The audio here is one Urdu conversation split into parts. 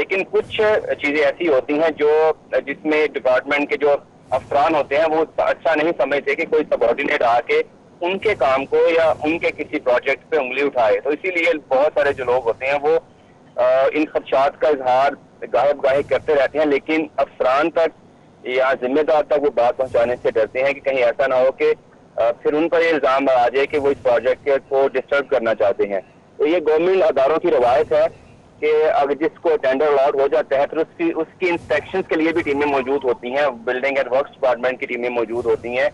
لیکن کچھ چیزیں ایسی ہوتی ہیں جو جس میں ڈپارٹمنٹ کے جو افسران ہوتے ہیں وہ اچھا نہیں سمجھتے کہ کوئی سبارڈینیٹ آ کے ان کے کام کو یا ان کے کسی پروجیکٹ پہ انگلی اٹھائے. تو اسی لیے بہت سارے جو لوگ ہوتے ہیں وہ ان خدشات کا اظہار گاہے بگاہے کرتے رہتے ہیں, لیکن افسران تک یا ذمہ دار تک وہ بات پہنچانے سے ڈرتے ہیں کہ کہیں ایسا نہ ہو کہ پھر ان پر یہ الزام آ جائے کہ وہ اس پروجیکٹ کو ڈسٹرب کرنا چاہتے ہیں. تو یہ گورنمنٹ اداروں کی روایت ہے کہ اگر جس کو ٹینڈر الاٹ ہو جاتا ہے تو اس کی انسپیکشنز کے لیے بھی ٹیمیں موجود ہوتی ہیں, بلڈنگ اینڈ ورکس ڈپارٹمنٹ کی ٹیمیں موجود ہوتی ہیں.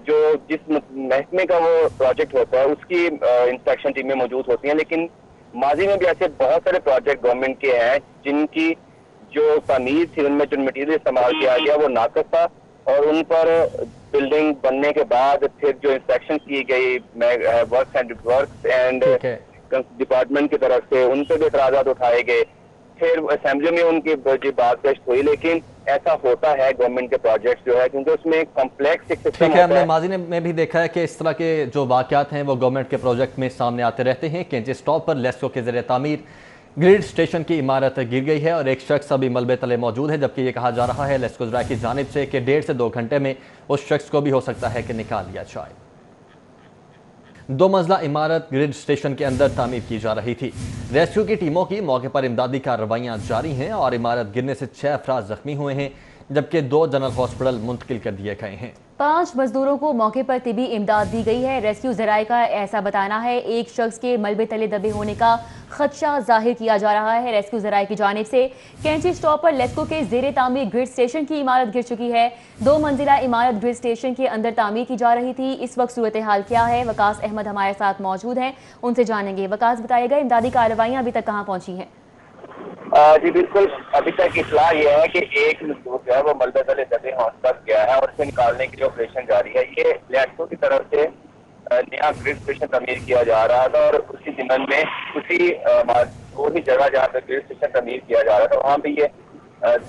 جو جس محکمے کا وہ پروجیکٹ ہوتا ہے اس کی انسپیکشن ٹیمیں موجود ہوتی ہیں. لیکن ماضی میں بھی ایسے بہت سارے پروجیکٹ گورنمنٹ کے ہیں جن کی جو تعمیر تھی ان میں جو مٹیریل استعمال کیا گیا وہ ناقص تھا, اور ان پر بلڈنگ بننے کے بعد پھر جو انسپیکشن کی گئی ورکس اینڈ ڈپارٹمنٹ کی طرف سے ان پہ بھی اعتراضات اٹھائے گئے. پھر اسمبلی میں ان کی بات پیش ہوئی, لیکن ایسا ہوتا ہے گورنمنٹ کے پروجیکٹس جو ہے کیونکہ اس میں کمپلیکس ایک سسٹم ہم نے ماضی میں بھی دیکھا ہے کہ اس طرح کے جو واقعات ہیں وہ گورنمنٹ کے پروجیکٹ میں سامنے آتے رہتے ہیں. کینچی اسٹاپ پر لیسکو کے زیر تعمیر گریڈ اسٹیشن کی عمارت گر گئی ہے اور ایک شخص ابھی ملبے تلے موجود ہے, جبکہ یہ کہا جا رہا ہے لیسکو ذرائع کی جانب سے کہ 1.5 سے 2 گھنٹے میں اس شخص کو بھی ہو سکتا ہے کہ نکال لیا جائے. 2 منزلہ عمارت گریڈ اسٹیشن کے اندر تعمیر کی جا رہی تھی. ریسکیو کی ٹیموں کی موقع پر امدادی کارروائیاں جاری ہیں اور عمارت گرنے سے 6 افراد زخمی ہوئے ہیں, جبکہ 2 جنرل ہاسپٹل منتقل کر دیے گئے ہیں. 5 مزدوروں کو موقع پر طبی امداد دی گئی ہے. ریسکیو ذرائع کا ایسا بتانا ہے ایک شخص کے ملبے تلے دبے ہونے کا خدشہ ظاہر کیا جا رہا ہے. ریسکیو ذرائع کی جانب سے کینچی اسٹاپ پر لیسکو کے زیر تعمیر گریڈ اسٹیشن کی عمارت گر چکی ہے. 2 منزلہ عمارت گریڈ اسٹیشن کے اندر تعمیر کی جا رہی تھی. اس وقت صورتحال کیا ہے؟ وقاص احمد ہمارے ساتھ موجود ہیں, ان سے جانیں گے. وقاص بتائے گا امدادی کارروائیاں ابھی تک کہاں پہنچی ہیں؟ جی بالکل, ابھی تک اطلاع یہ ہے کہ ایک مزدور جو ہے وہ ملبے تلے دبے ہونے تک گیا ہے اور اسے نکالنے کی آپریشن جاری ہے. یہ لیسکو کی طرف سے نیا گریڈ اسٹیشن تعمیر کیا جا رہا تھا اور اسی ضمن میں وہی جگہ جہاں پہ گریڈ اسٹیشن تعمیر کیا جا رہا تھا وہاں پہ یہ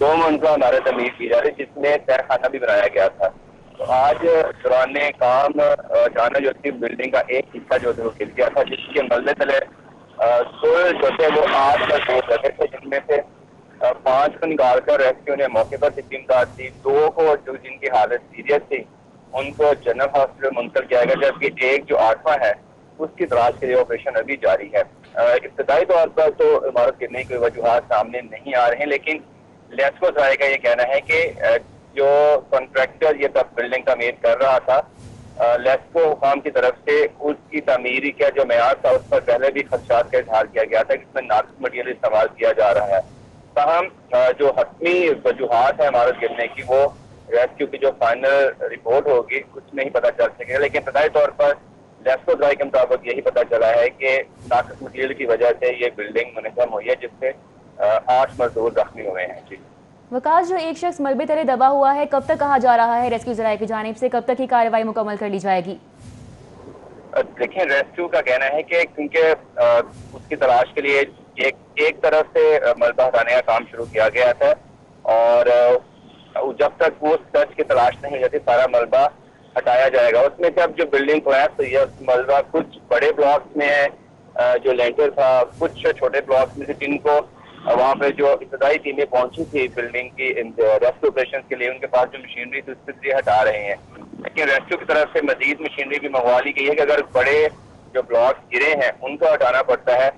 2 منزلہ عمارت تعمیر کی جا رہی جس میں تہہ خانہ بھی بنایا گیا تھا. تو آج دوران کام اچانک جو تھی بلڈنگ کا ایک حصہ جو تھا وہ گر گیا تھا, جس کے ملبے تلے جو تھے وہ 8 تک ہو سکے تھے, جن میں سے 5 کو نکال کر ریسکیو نے موقع پر طبی امداد دی. 2 کو جو جن کی حالت سیریس تھی ان کو جنرل ہاسپٹل منتقل کیا گیا, جبکہ ایک جو 8واں ہے اس کی تلاش کے لیے آپریشن ابھی جاری ہے. ابتدائی طور پر تو عمارت گرنے کی وجوہات سامنے نہیں آ رہے ہیں, لیکن لیسکو ذرائع کا یہ کہنا ہے کہ جو کنٹریکٹر یہ بلڈنگ تعمیر کر رہا تھا لیسکو حکام کی طرف سے اس کی تعمیری کا جو معیار تھا اس پر پہلے بھی خدشات کا اظہار کیا گیا تھا کہ اس میں ناقص مٹیریل استعمال کیا جا رہا ہے. تاہم جو حتمی وجوہات ہیں عمارت گرنے کی وہ ریسکیو کی جو فائنل رپورٹ ہوگی کچھ نہیں پتہ چل سکے گا, لیکن ابتدائی طور پر لیسکو ذرائع کے مطابق یہی پتہ چلا ہے کہ ناقص مٹیریل کی وجہ سے یہ بلڈنگ منہدم ہوئی ہے, جس سے 8 مزدور زخمی ہوئے ہیں. جی وقاص, جو ایک شخص ملبے تلے دبا ہوا ہے کب تک کہا جا رہا ہے ریسکیو ذرائع کی جانب سے کب تک کی کارروائی مکمل کر لی جائے گی؟ دیکھیں, ریسکیو کا کہنا ہے کہ کیونکہ اس کی تلاش کے لیے ایک طرف سے ملبہ ہٹانے کا کام شروع کیا گیا تھا اور جب تک وہ سچ کی تلاش نہیں ہو جاتی سارا ملبہ ہٹایا جائے گا. اس میں جب جو بلڈنگ کولیپس ہوئی ہے اس ملبہ کچھ بڑے بلاکس میں ہے, جو لینٹر تھا کچھ چھوٹے بلاکس میں سے جن کو وہاں پہ جو ابتدائی ٹیمیں پہنچی تھی بلڈنگ کی ریسکیو آپریشن کے لیے ان کے پاس جو مشینری تھی اس سے ہٹا رہے ہیں, لیکن ریسکیو کی طرف سے مزید مشینری بھی منگوا لی گئی ہے کہ اگر بڑے جو بلاکس گرے ہیں ان کو ہٹانا پڑتا ہے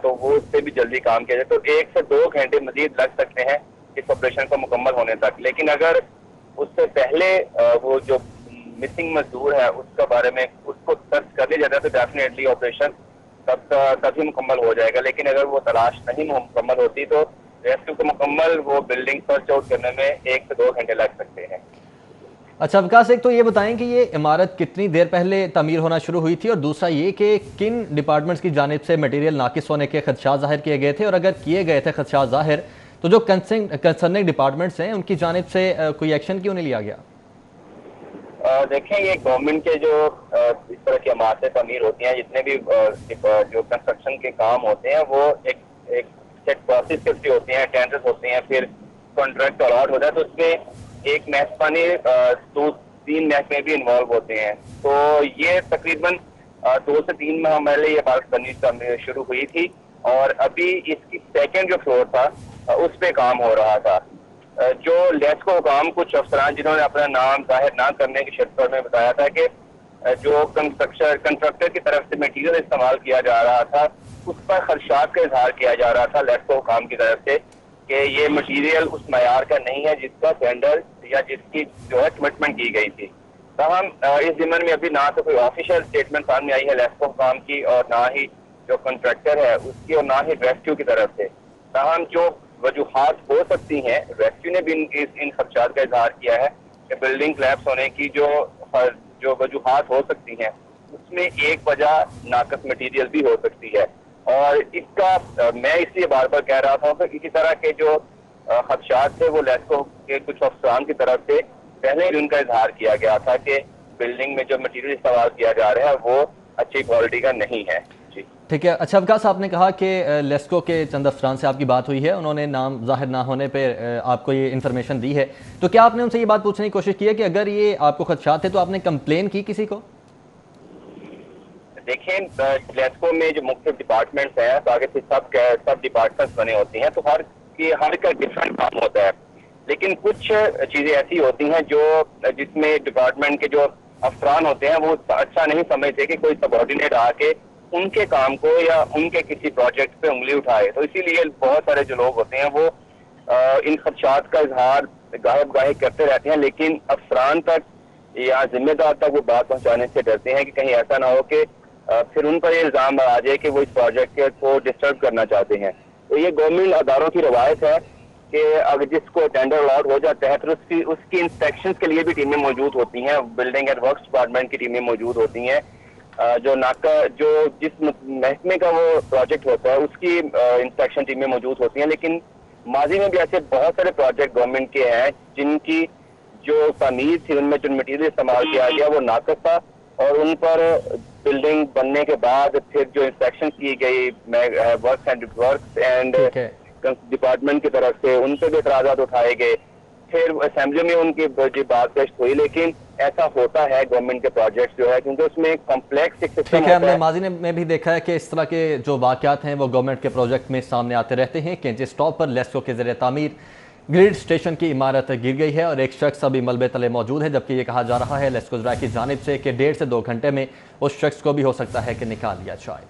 تو وہ اس سے بھی جلدی کام کیا جائے. تو 1 سے 2 گھنٹے مزید لگ سکتے ہیں اس آپریشن کو مکمل ہونے تک, لیکن اگر اس سے پہلے وہ جو مسنگ مزدور ہے اس کے بارے میں اس کو سرچ کر لیا جاتا ہے تو ڈیفینیٹلی آپریشن تب ہی مکمل ہو جائے گا. لیکن اگر وہ تلاش نہیں مکمل ہوتی تو ریسکیو کو مکمل وہ بلڈنگ سرچ آؤٹ کرنے میں 1 سے 2 گھنٹے لگ سکتے ہیں. اچھا وقاص, ایک تو یہ بتائیں کہ یہ عمارت کتنی دیر پہلے تعمیر ہونا شروع ہوئی تھی, اور دوسرا یہ کہ کن ڈپارٹمنٹس کی جانب سے مٹیریل ناقص ہونے کے خدشات ظاہر کیے گئے تھے, اور اگر کیے گئے تھے خدشات ظاہر تو جو کنسرننگ ڈپارٹمنٹس ہیں ان کی جانب سے کوئی ایکشن کیوں نہیں لیا گیا؟ دیکھیں, یہ گورنمنٹ کے جو اس طرح کی عمارتیں تعمیر ہوتی ہیں جتنے بھی جو کنسٹرکشن کے کام ہوتے ہیں وہ ایک سیٹ پروسیس کے ہوتے ہیں, ٹینڈرز ہوتے ہیں, پھر کانٹریکٹ الاٹ ہوتا ہے تو اس میں ایک محکمہ نے 2-3 محکمے بھی انوالو ہوتے ہیں. تو یہ تقریباً 2 سے 3 ماہ پہلے یہ عمارت بننی شروع ہوئی تھی اور ابھی اس کی سیکنڈ جو فلور تھا اس پہ کام ہو رہا تھا. جو لیسکو حکام کچھ افسران جنہوں نے اپنا نام ظاہر نہ کرنے کی شرط پر میں بتایا تھا کہ جو کنسٹرکٹر کی طرف سے مٹیریل استعمال کیا جا رہا تھا اس پر خدشات کا اظہار کیا جا رہا تھا لیسکو حکام کی طرف سے کہ یہ مٹیریل اس معیار کا نہیں ہے جس کا ٹینڈر یا جس کی جو ہے کمٹمنٹ کی گئی تھی. تاہم اس ضمن میں ابھی نہ تو کوئی آفیشیل اسٹیٹمنٹ سامنے آئی ہے لیسکو حکام کی اور نہ ہی جو کنٹریکٹر ہے اس کی اور نہ ہی ریسکیو کی طرف سے. تاہم جو وجوہات ہو سکتی ہیں ریسکیو نے بھی ان خدشات کا اظہار کیا ہے کہ بلڈنگ کلیپس ہونے کی جو وجوہات ہو سکتی ہیں اس میں ایک وجہ ناقص مٹیریل بھی ہو سکتی ہے. اور اس کا میں اس لیے بار بار کہہ رہا تھا کہ اسی طرح کے جو خدشات تھے وہ لیسکو کے کچھ افسران کی طرف سے پہلے بھی ان کا اظہار کیا گیا تھا کہ بلڈنگ میں جو مٹیریل استعمال کیا جا رہا ہے وہ اچھی کوالٹی کا نہیں ہے. جی ٹھیک ہے. اچھا وقاص آپ نے کہا کہ لیسکو کے چند افسران سے آپ کی بات ہوئی ہے, انہوں نے نام ظاہر نہ ہونے پہ آپ کو یہ انفارمیشن دی ہے, تو کیا آپ نے ان سے یہ بات پوچھنے کی کوشش کی ہے کہ اگر یہ آپ کو خدشات تھے تو آپ نے کمپلین کی کسی کو؟ دیکھیں لیسکو میں جو مختلف ڈپارٹمنٹس ہیں باقی سب ڈپارٹمنٹس بنے ہوتے ہیں تو ہر کا ڈفرینٹ کام ہوتا ہے, لیکن کچھ چیزیں ایسی ہوتی ہیں جس میں ڈپارٹمنٹ کے جو افسران ہوتے ہیں وہ اچھا نہیں سمجھتے کہ کوئی سبارڈینیٹ آ کے ان کے کام کو یا ان کے کسی پروجیکٹ پہ انگلی اٹھائے. تو اسی لیے بہت سارے جو لوگ ہوتے ہیں وہ ان خدشات کا اظہار گاہے کرتے رہتے ہیں, لیکن افسران تک یا ذمہ دار تک وہ بات پہنچانے سے ڈرتے ہیں کہ کہیں ایسا نہ ہو کہ پھر ان پر یہ الزام آ جائے کہ وہ اس پروجیکٹ کو ڈسٹرب کرنا چاہتے ہیں. تو یہ گورنمنٹ اداروں کی روایت ہے کہ اگر جس کو ٹینڈر الاٹ ہو جاتا ہے تو اس کی انسپیکشنز کے لیے بھی ٹیمیں موجود ہوتی ہیں, بلڈنگ اینڈ ورکس ڈپارٹمنٹ کی ٹیمیں موجود ہوتی ہیں, جو جس محکمے کا وہ پروجیکٹ ہوتا ہے اس کی انسپیکشن ٹیمیں موجود ہوتی ہیں. لیکن ماضی میں بھی ایسے بہت سارے پروجیکٹ گورنمنٹ کے ہیں جن کی جو تعمیر تھی ان میں جو مٹیریل استعمال کیا گیا وہ ناقص تھا, اور ان پر بلڈنگ بننے کے بعد پھر جو انسپیکشن کی گئی ورکس اینڈ ڈپارٹمنٹ کی طرف سے ان پہ بھی اعتراضات اٹھائے گئے, پھر اسمبلی میں ان کی بات پیش ہوئی. لیکن ایسا ہوتا ہے گورنمنٹ کے پروجیکٹس جو ہے کیونکہ اس میں کمپلیکس ایک سسٹم ٹھیک ہے. ہم نے ماضی میں بھی دیکھا ہے کہ اس طرح کے جو واقعات ہیں وہ گورنمنٹ کے پروجیکٹ میں سامنے آتے رہتے ہیں. کینچی اسٹاپ پر لیسکو کے زیر تعمیر گریڈ اسٹیشن کی عمارت گر گئی ہے اور ایک شخص ابھی ملبے تلے موجود ہے, جبکہ یہ کہا جا رہا ہے لیسکو ذرائع کی جانب سے کہ 1.5 سے 2 گھنٹے میں اس شخص کو بھی ہو سکتا ہے کہ نکال لیا جائے.